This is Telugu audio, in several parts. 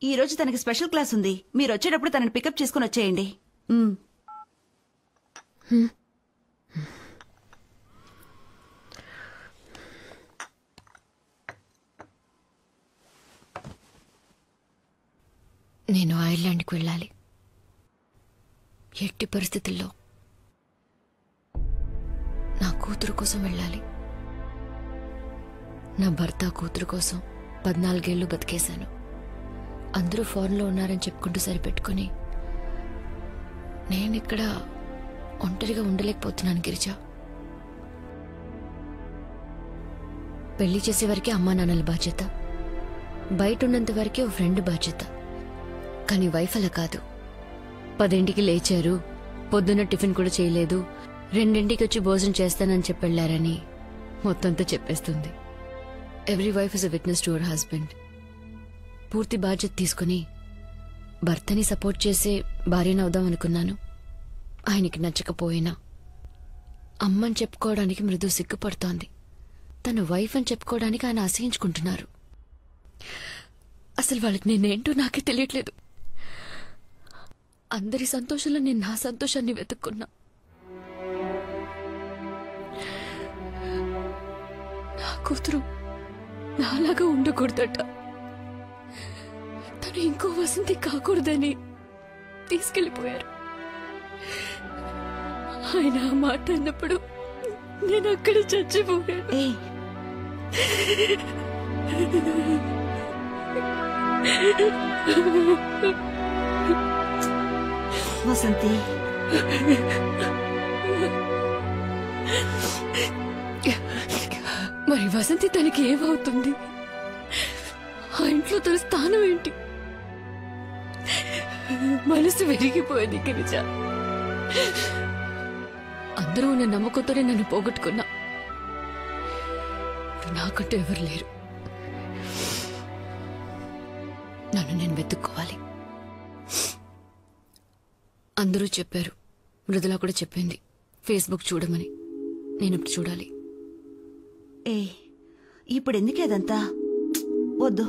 ఈ రోజు తనకి స్పెషల్ క్లాస్ ఉంది. మీరు వచ్చేటప్పుడు తనని పికప్ చేసుకుని వచ్చేయండి. నేను ఐర్లాండ్కి వెళ్ళాలి. ఎట్టి పరిస్థితుల్లో నా కూతురు కోసం వెళ్ళాలి. నా భర్త కూతురు కోసం 14 ఏళ్ళు బతికేశాను. అందరూ ఫారెన్లో ఉన్నారని చెప్పుకుంటూ సరిపెట్టుకుని నేను ఇక్కడ ఒంటరిగా ఉండలేకపోతున్నాను గిరిజా. పెళ్లి చేసే వరకే అమ్మా నాన్నల బాధ్యత, బయట ఉన్నంత వరకే ఓ ఫ్రెండ్ బాధ్యత. కానీ వైఫ్ అలా కాదు. 10ంటికి లేచారు, పొద్దున్న టిఫిన్ కూడా చేయలేదు, 2ంటికి వచ్చి భోజనం చేస్తానని చెప్పెళ్లారని మొత్తంతో చెప్పేస్తుంది. Every wife is a witness to our husband. పూర్తి బాధ్యత తీసుకుని భర్తని సపోర్ట్ చేసే భార్యనవుదాం అనుకున్నాను. ఆయనకి నచ్చకపోయినా అమ్మని చెప్పుకోవడానికి మృదు సిగ్గుపడుతోంది. తన వైఫ్ అని చెప్పుకోవడానికి ఆయన అసహించుకుంటున్నారు. అసలు వాళ్ళకి నేనేంటో నాకే తెలియట్లేదు. అందరి సంతోషంలో నేను నా సంతోషాన్ని వెతుక్కున్నా. నా కూతురు నాలాగా ఉండకూడదట. తను ఇంకో వసంతి కాకూడదని తీసుకెళ్లిపోయారు. ఆయన ఆ మాట అన్నప్పుడు నేను అక్కడ చచ్చిపోయాను. వసంతి, మరి వసంతి తనకి ఏమవుతుంది? ఆ ఇంట్లో తన స్థానం ఏంటి? మనసు విరిగిపోయింది గిరిజ. అందరూ ఉన్న నమ్మకంతోనే నన్ను పోగొట్టుకున్నా. నాకంటూ ఎవరు లేరు. నన్ను నేను వెతుక్కోవాలి. అందరూ చెప్పారు, మృదులా కూడా చెప్పింది ఫేస్బుక్ చూడమని. నేను ఇప్పుడు చూడాలి. ఇప్పుడు ఎందుకు అదంతా? వద్దు.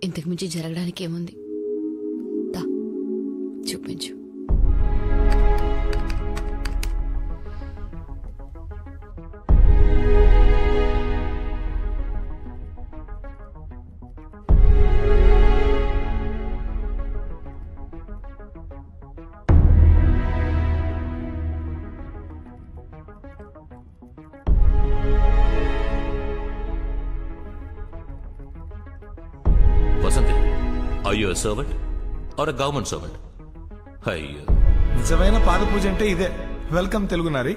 ఇంతకు మించి జరగడానికి ఏముంది? దా చూపించు. Vasanthi, are you a servant or a government servant? అయ్యో, నిజమైన పాద పూజ అంటే ఇదే. వెల్కమ్ తెలుగు నారి.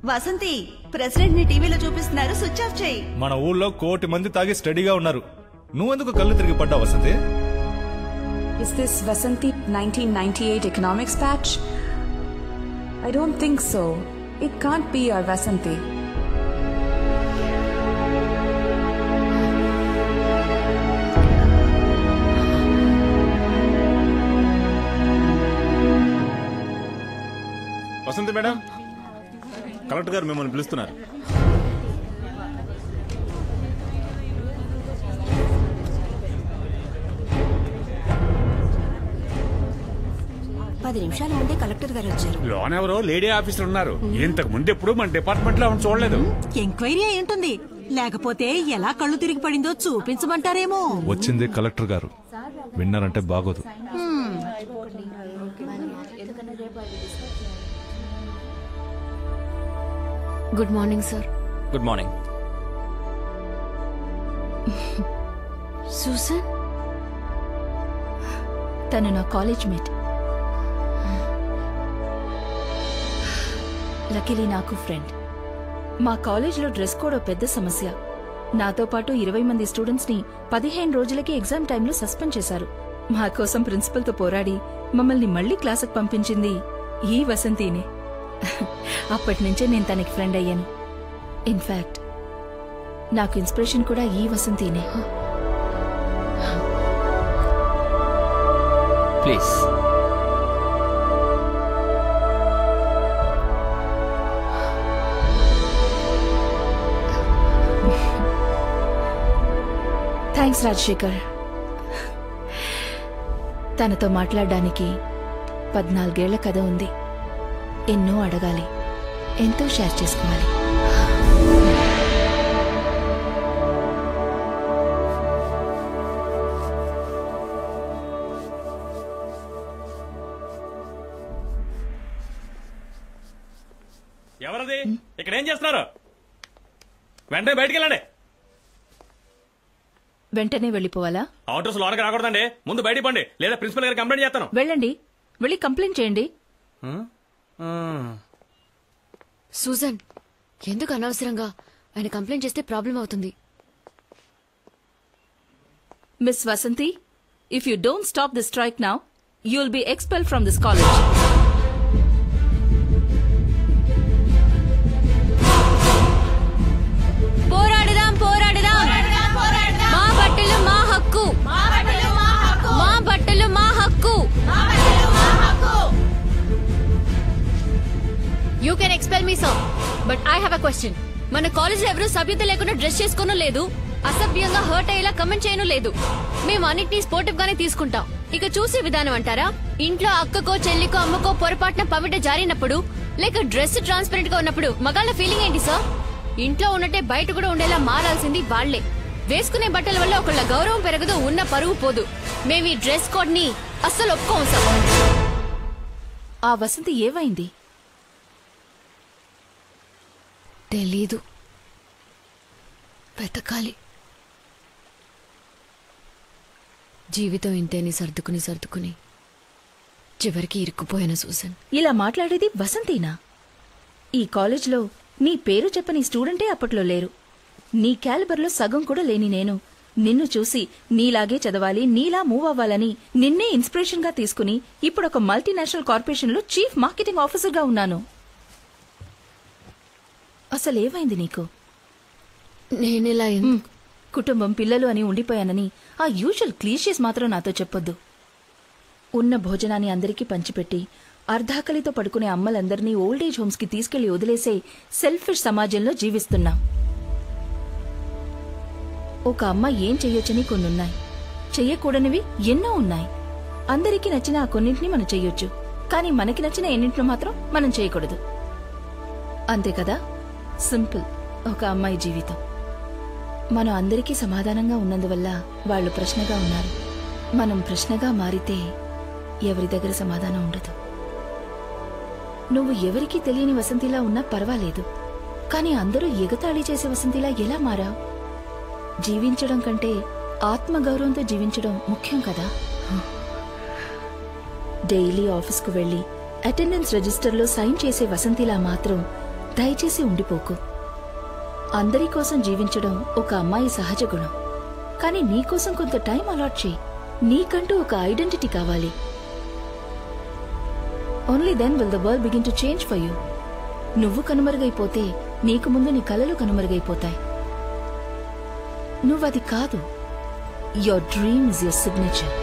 వసంతి, ప్రెసిడెంట్ ని టీవీలో చూపిస్తున్నారు, స్విచ్ ఆఫ్ చేయి. మన ఊళ్ళో 1 కోటి మంది తాగి స్టడీగా ఉన్నారు. నువ్వెందుకు కళ్ళు తిరిగి పడ్డావు Vasanthi? Is this Vasanthi 1998 economics patch? I don't think so. It can't be our Vasanthi. Vasanthi madam, collector గారు మిమ్మల్ని పిలుస్తున్నారు. నిమిషాల ముందే కలెక్టర్ గారు వచ్చారు. లోన్ ఎవరో లేడీ ఆఫీసర్ ఉన్నారు. ఇంతకు ముందు ఎప్పుడు మన డిపార్ట్మెంట్ లో ఆమెను చూడలేదు. ఎంక్వైరీ అయి ఉంటుంది. లేకపోతే ఎలా కళ్ళు తిరిగి పడిందో చూపించమంటారేమో. వచ్చింది కలెక్టర్ గారు, విన్నారంటే బాగోదు. Good morning sir. Good morning. Susan, తను నా కాలేజ్ మేట్. లక్కీలీ నాకు ఫ్రెండ్. మా కాలేజ్లో డ్రెస్ కోడ్ పెద్ద సమస్య. నాతో పాటు 20 మంది స్టూడెంట్స్ ని 15 రోజులకి ఎగ్జామ్ టైంలో సస్పెండ్ చేశారు. మా కోసం ప్రిన్సిపల్ తో పోరాడి మమ్మల్ని మళ్లీ క్లాసుకు పంపించింది ఈ వసంతినే. అప్పటి నుంచే నేను తనకి ఫ్రెండ్ అయ్యాను. ఇన్ఫాక్ట్ నాకు ఇన్స్పిరేషన్ కూడా ఈ వసంతినే. ప్లీజ్. థ్యాంక్స్ రాజశేఖర్. తనతో మాట్లాడడానికి 14 ఏళ్ల కథ ఉంది. ఎన్నో అడగాలి, ఎంతో షేర్ చేసుకోవాలి. ఎవరది? ఇక్కడ ఏం చేస్తున్నారు? వెంటనే బయటికి వెళ్ళండి. వెంటనే వెళ్ళిపోవాలా? ఆటోస్ లోనకి రాకూడదండి. ముందు బయటికి పండి, లేదా ప్రిన్సిపల్ గారికి కంప్లైంట్ చేస్తాను. వెళ్ళండి, వెళ్ళి కంప్లైంట్ చేయండి. సూజన్, ఎందుకు అనవసరంగా ఆయన కంప్లైంట్ చేస్తే ప్రాబ్లం అవుతుంది. Miss Vasanthi, if you don't stop the strike now, you will be expel from this college. పోరాడదాం, పోరాడదాం. మా బట్టలు మా హక్కు, మా బట్టలు మా హక్కు. You can expel me sir, but I have a question. మన కాలేజ్ లో ఎవరు సభ్యత లేకుండా డ్రెస్ చేసుకోను లేదు, అసభ్యంగా హర్ట్ అయ్యేలా కమెంట్ చేయను లేదు. మేము అన్నిటినీ స్పోర్టివ్ గానే తీసుకుంటాం. ఇక చూసే విధానం అంటారా? ఇంట్లో అక్కకో చెల్లికో అమ్మకో పొరపాటున పమిట జారినప్పుడు, లేక డ్రెస్ ట్రాన్స్పరెంట్ గా ఉన్నప్పుడు మగాళ్ళ ఫీలింగ్ ఏంటి సార్? ఇంట్లో ఉన్నట్టే బయట కూడా ఉండేలా మారాల్సింది వాళ్లే. వేసుకునే బట్టల వల్ల ఒకళ్ళ గౌరవం పెరగదు, ఉన్న పరువు పోదు. మేము ఈ డ్రెస్ కోడ్ ని అస్సలు ఒప్పుకోం సార్. ఆ వసంతి ఏమైంది? తెలీదు, వెతకాలి. జీవితం ఇంతేని సర్దుకుని చివరికి ఇరుక్కుపోయాను సూసన్. ఇలా మాట్లాడేది వసంతినా? ఈ కాలేజ్లో నీ పేరు చెప్పని స్టూడెంటే అప్పట్లో లేరు. నీ క్యాలిబర్లో సగం కూడా లేని నేను నిన్ను చూసి నీలాగే చదవాలి, నీలా మూవ్ అవ్వాలని నిన్నే ఇన్స్పిరేషన్ గా తీసుకుని ఇప్పుడు ఒక మల్టీనేషనల్ కార్పొరేషన్ లో చీఫ్ మార్కెటింగ్ ఆఫీసర్ గా ఉన్నాను. అసలేమైంది నీకు? నేనెలా కుటుంబం పిల్లలు అని ఉండిపోయానని ఆ యూజువల్ క్లీషేస్ మాత్రం నాతో చెప్పొద్దు. ఉన్న భోజనాన్ని అందరికీ పంచిపెట్టి అర్ధాకలితో పడుకునే అమ్మలందరినీ ఓల్డేజ్ హోమ్స్ కి తీసుకెళ్లి వదిలేసే సెల్ఫిష్ సమాజంలో జీవిస్తున్నాం. ఒక అమ్మ ఏం చెయ్యొచ్చని కొన్నున్నాయి, చెయ్యకూడనివి ఎన్నో ఉన్నాయి. అందరికీ నచ్చిన ఆ కొన్నింటిని మనం చెయ్యొచ్చు, కానీ మనకి నచ్చిన ఎన్నింటిని మాత్రం మనం చేయకూడదు. అంతే కదా? సింపుల్ ఒక అమ్మాయి జీవితం. మనం అందరికీ సమాధానంగా ఉన్నందువల్ల వాళ్ళు ప్రశ్నగా ఉన్నారు. మనం ప్రశ్నగా మారితే ఎవరి దగ్గర సమాధానం ఉండదు. నువ్వు ఎవరికీ తెలియని వసంతిలా ఉన్నా పర్వాలేదు, కానీ అందరూ ఎగతాళి చేసే వసంతిలా ఎలా మారావు? జీవించడం కంటే ఆత్మగౌరవంతో జీవించడం ముఖ్యం కదా. డైలీ ఆఫీస్కు వెళ్లి అటెండెన్స్ రిజిస్టర్లో సైన్ చేసే వసంతిలా మాత్రం దయచేసి ఉండిపోకు. అందరి కోసం జీవించడం ఒక అమ్మాయి సహజ గుణం, కానీ నీకోసం కొంత టైం అలాట్ చేయి. నీకంటూ ఒక ఐడెంటిటీ కావాలి. Only then will the world begin to change for you. నువ్వు కనుమరుగైపోతే నీకు ముందు నీ కలలు కనుమరుగైపోతాయి. నువ్వది కాదు. Your dream is your signature.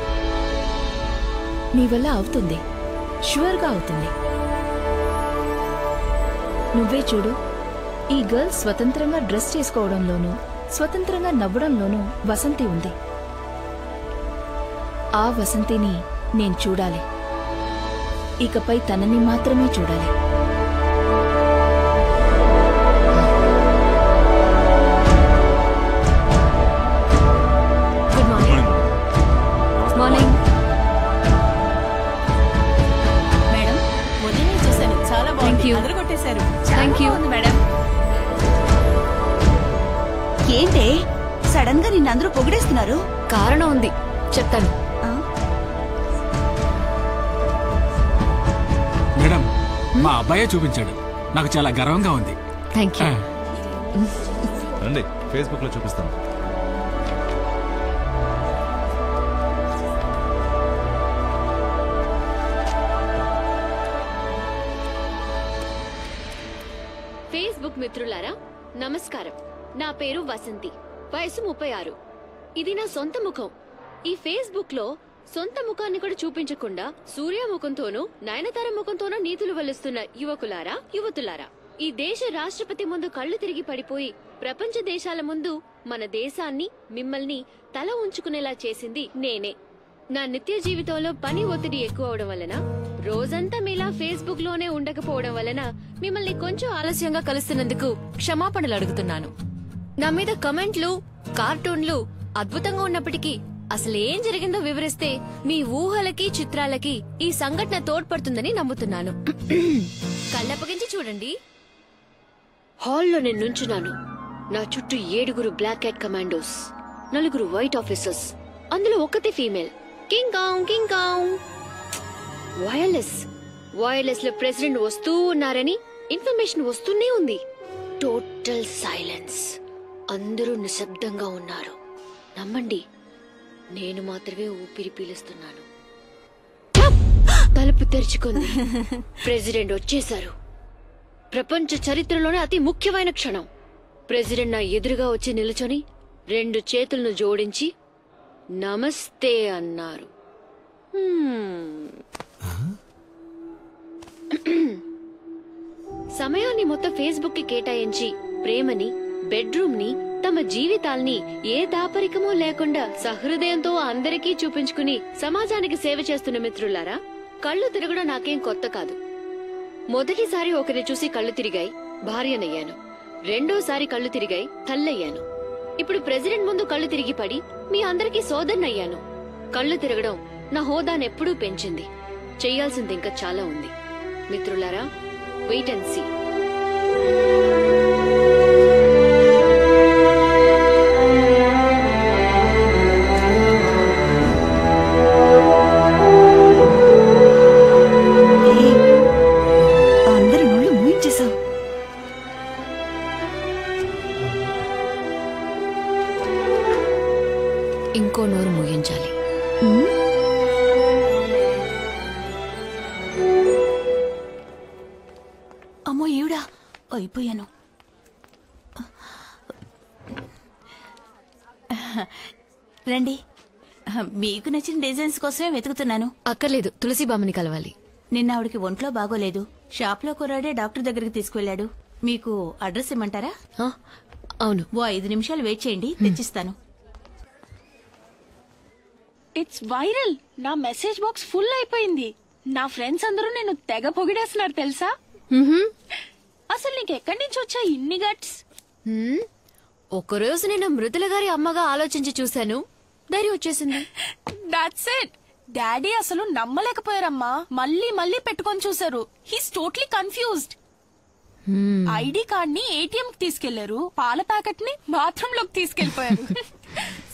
నీ వల్ల అవుతుంది, ష్యూర్గా అవుతుంది. నువ్వే చూడు, ఈ గర్ల్స్ స్వతంత్రంగా డ్రెస్ చేసుకోవడంలోనూ స్వతంత్రంగా నవ్వడంలోనూ వసంతి ఉంది. ఆ వసంతిని నేను చూడాలి. ఇకపై తనని మాత్రమే చూడాలి. Good morning. మార్నింగ్ మేడం, ఉదయం చూశాను, చాలా Thank బాగుంది, you. అదరగొట్టేశారు. Thank you madam. ఏంటే సడన్ గా నిన్నందరూ పొగిడేస్తున్నారు? కారణం ఉంది, చెప్తాను. మేడం, మా అబ్బాయే చూపించాడు, నాకు చాలా గర్వంగా ఉంది. Thank you. రండి, ఫేస్బుక్ లో చూపిస్తాను. ఫేస్బుక్ మిత్రులారా నమస్కారం. నా పేరు వసంతి, వయసు 36. ఇది నా సొంత ముఖం. ఈ ఫేస్బుక్ లో సొంత ముఖాన్ని కూడా చూపించకుండా సూర్య ముఖంతోనూ నయనతార ముఖంతోనూ నీతులు వల్లిస్తున్న యువకులారా, యువతులారా, ఈ దేశ రాష్ట్రపతి ముందు కళ్ళు తిరిగి పడిపోయి ప్రపంచ దేశాల ముందు మన దేశాన్ని, మిమ్మల్ని తల ఉంచుకునేలా చేసింది నేనే. నా నిత్య జీవితంలో పని ఒత్తిడి ఎక్కువ అవడం వలన రోజంతా మీలా ఫేస్బుక్ లోనే ఉండకపోవడం వలన మిమ్మల్ని కొంచెం ఆలస్యంగా కలుస్తున్నందుకు క్షమాపణలు అడుగుతున్నాను. నా మీద కమెంట్లు, కార్టూన్లు అద్భుతంగా ఉన్నప్పటికీ అసలేం జరిగిందో వివరిస్తే మీ ఊహలకి చిత్రాలకి ఈ సంఘటన తోడ్పడుతుందని నమ్ముతున్నాను. కళ్ళప్పగించి చూడండి. హాల్లో నేను నుంచున్నాను. నా చుట్టూ 7 black cat commandos, 4 white officers, అందులో ఒక్కతే female. King Kong King Kong. Wireless లో ప్రెసిడెంట్ వస్తూ ఉన్నారని ఇన్ఫర్మేషన్ వస్తూనే ఉంది. Total silence. అందరూ నిశ్శబ్దంగా ఉన్నారు. నమ్మండి, నేను మాత్రమే ఊపిరి పీలుస్తున్నాను. తలుపు తెరుచుకుంది. ప్రెసిడెంట్ వచ్చేశారు. ప్రపంచ చరిత్రలోనే అతి ముఖ్యమైన క్షణం. ప్రెసిడెంట్ నా ఎదురుగా వచ్చి నిల్చొని 2 చేతులను జోడించి నమస్తే అన్నారు. సమయాన్ని మొత్తం ఫేస్బుక్ కి కేటాయించి ప్రేమని, బెడ్రూమ్ ని, తమ జీవితాల్ని ఏ దాపరికమూ లేకుండా సహృదయంతో అందరికీ చూపించుకుని సమాజానికి సేవ చేస్తున్న మిత్రులారా, కళ్ళు తిరగడం నాకేం కొత్త కాదు. మొదటిసారి ఒకరిని చూసి కళ్ళు తిరిగాయి, భార్యనయ్యాను. రెండోసారి కళ్ళు తిరిగాయి, తల్లయ్యాను. ఇప్పుడు ప్రెసిడెంట్ ముందు కళ్ళు తిరిగి పడి మీ అందరికీ సోదరునయ్యాను. కళ్ళు తిరగడం నా హోదానెప్పుడూ పెంచింది. చెయ్యాల్సింది ఇంకా చాలా ఉంది. మిత్రులారా, వెయిట్ అండ్ సీ. ఇంకో నోరు ముగించాలి. అమ్మో ఈవిడా, అయిపోయాను. రండి, మీకు నచ్చిన డిజైన్స్ కోసమే వెతుకుతున్నాను. అక్కర్లేదు, తులసి బామ్మని కలవాలి. నిన్న ఆవిడకి ఒంట్లో బాగోలేదు. షాప్ లో కుర్రాడే డాక్టర్ దగ్గరికి తీసుకువెళ్లాడు. మీకు అడ్రస్ ఇమ్మంటారా? అవును. ఓ 5 నిమిషాలు వెయిట్ చేయండి, తెచ్చిస్తాను. It's viral. నా మెసేజ్ బాక్స్ ఫుల్ అయిపోయింది. నా ఫ్రెండ్స్ అందరూ నేను తెగ పొగిడేస్తున్నారు తెలుసా. అసలు నీకెక్కడి నుంచి వచ్చా ఇన్ని గట్స్? ఒకరోజు నేను మృదుల గారి అమ్మగా ఆలోచించి చూశాను, ధైర్యం వచ్చేసింది. That's it. డాడీ అసలు నమ్మలేకపోయారమ్మా. మళ్ళీ మళ్ళీ పెట్టుకొని చూసారు. He's totally confused. ID card ని ఏటీఎం కి తీసుకెళ్లారు, పాల ప్యాకెట్ ని బాత్రూమ్ లోకి తీసుకెళ్లిపోయారు.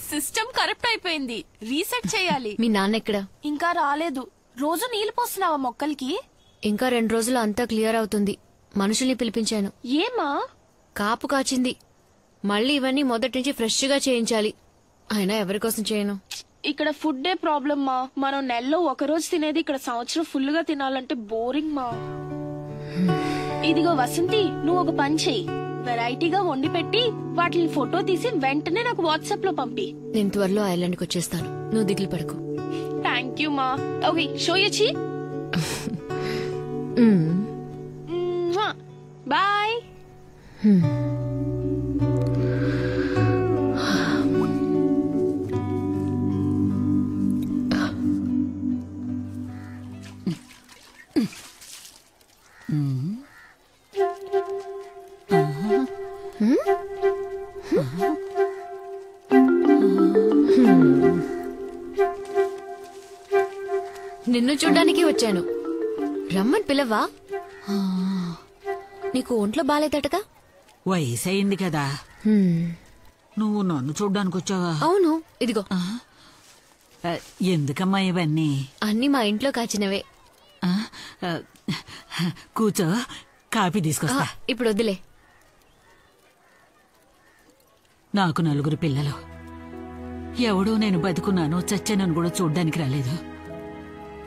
సిస్టమ్ కరప్ట్ అయిపోయింది, రీసెట్ చేయాలి. మీ నాన్న ఎక్కడ? ఇంకా రాలేదు. రోజు నీళ్లు పోస్తున్నావా మొక్కలకి? ఇంకా 2 రోజులు అంతా క్లియర్ అవుతుంది. మనుషుల్ని పిలిపించాను. ఏమా? కాపు కాచింది. మళ్ళీ ఇవన్నీ మొదటి నుంచి ఫ్రెష్ గా చేయించాలి. అయినా ఎవరికోసం చేయను. ఇక్కడ ఫుడ్ ప్రాబ్లమ్ మా. మనం నెలలో 1 రోజు తినేది ఇక్కడ సంవత్సరం ఫుల్ గా తినాలంటే బోరింగ్ మా. ఇదిగో వసంతి, నువ్వు ఒక పని చెయ్యి. వెరైటీగా వండి పెట్టి వాటిని ఫోటో తీసి వెంటనే నాకు వాట్సాప్ లో పంపి. నేను త్వరలో ఐలాండ్ కి వచ్చేస్తాను, నువ్వు దిగులు పడకు. థ్యాంక్ యూ మా. ఓకే, షో యూ చీ. బాయ్. నిన్ను చూడ్డానికి వచ్చాను. రమ్మని పిలవా? నీకు ఒంట్లో బాలేదటగా? వయసు అయింది కదా. నువ్వు నన్ను చూడ్డానికి వచ్చావా? అవును. ఇదిగో. ఎందుకమ్మా ఇవన్నీ? అన్ని మా ఇంట్లో కాచినవే. కూర్చో, కాఫీ తీసుకొస్తా. ఇప్పుడు వద్దులే. నాకు 4 పిల్లలు. ఎవడో నేను బతుకున్నాను, చచ్చానని కూడా చూడ్డానికి రాలేదు.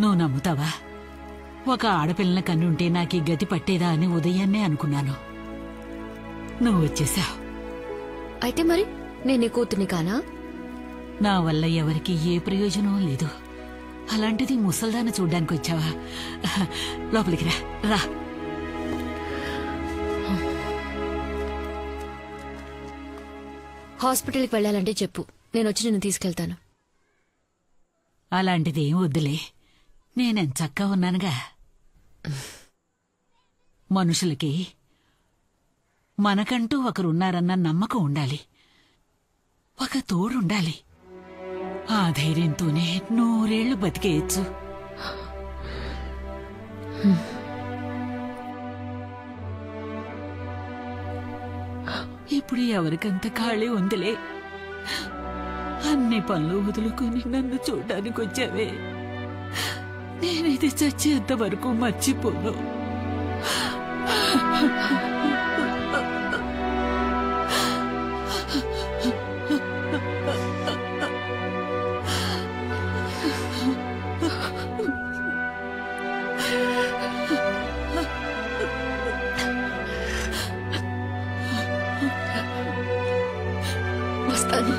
నువ్వు నమ్ముతావా? ఒక ఆడపిల్లల కన్నుంటే నాకు ఈ గతి పట్టేదా అని ఉదయాన్నే అనుకున్నాను. నువ్వు వచ్చేసావు. అయితే మరి నేను కూతుర్ని కానా? నా వల్ల ఎవరికి ఏ ప్రయోజనం లేదు. అలాంటిది ముసల్దాన్ని చూడ్డానికి వచ్చావా? లోపలికి రా. రా. హాస్పిటల్కి వెళ్ళాలంటే చెప్పు, నేను వచ్చి నిన్ను తీసుకెళ్తాను. అలాంటిదేం వద్దులే, నేనెంచక్కా ఉన్నానుగా. మనుషులకి మనకంటూ ఒకరున్నారన్న నమ్మకం ఉండాలి, ఒక తోడుండాలి. ఆ ధైర్యంతోనే 100 ఏళ్లు బతికేయచ్చు. ఇప్పుడు ఎవరికంత ఖాళీ ఉందిలే. అన్ని పనులు వదులుకొని నన్ను చూడ్డానికి వచ్చావే, నేనిది చచ్చేంత వరకు మర్చిపోను. వస్తాను.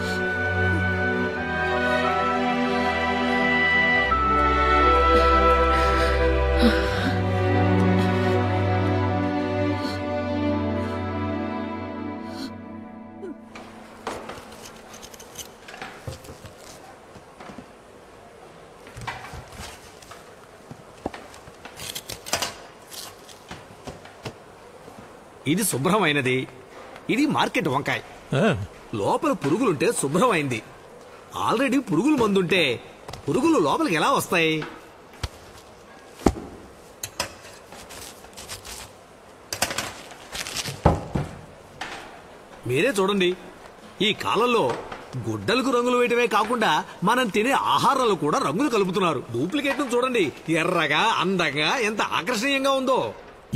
ఇది శుభ్రమైనది, ఇది మార్కెట్ వంకాయ. లోపల పురుగులుంటే శుభ్రమైంది. ఆల్రెడీ పురుగుల మందుంటే పురుగులు లోపలికి ఎలా వస్తాయి? మీరే చూడండి, ఈ కాలంలో గుడ్డలకు రంగులు వేయటమే కాకుండా మనం తినే ఆహారాలు కూడా రంగులు కలుపుతున్నారు. డూప్లికేట్ చూడండి, ఎర్రగా అందంగా ఎంత ఆకర్షణీయంగా ఉందో.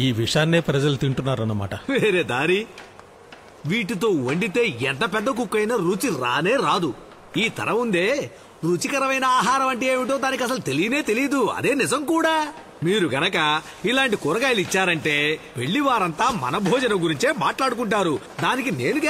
ఈ విషాన్నే ప్రజలు తింటున్నారన్నమాట. వేరే దారి. వీటితో వండితే ఎంత పెద్ద కుక్ అయినా రుచి రానే రాదు. ఈ తరం ఉందే, రుచికరమైన ఆహారం అంటే ఏమిటో దానికి అసలు తెలియదు. అదే నిజం కూడా. మీరు గనక ఇలాంటి కూరగాయలు ఇచ్చారంటే పెళ్లి వారంతా మన భోజనం గురించే మాట్లాడుకుంటారు. దానికి నేను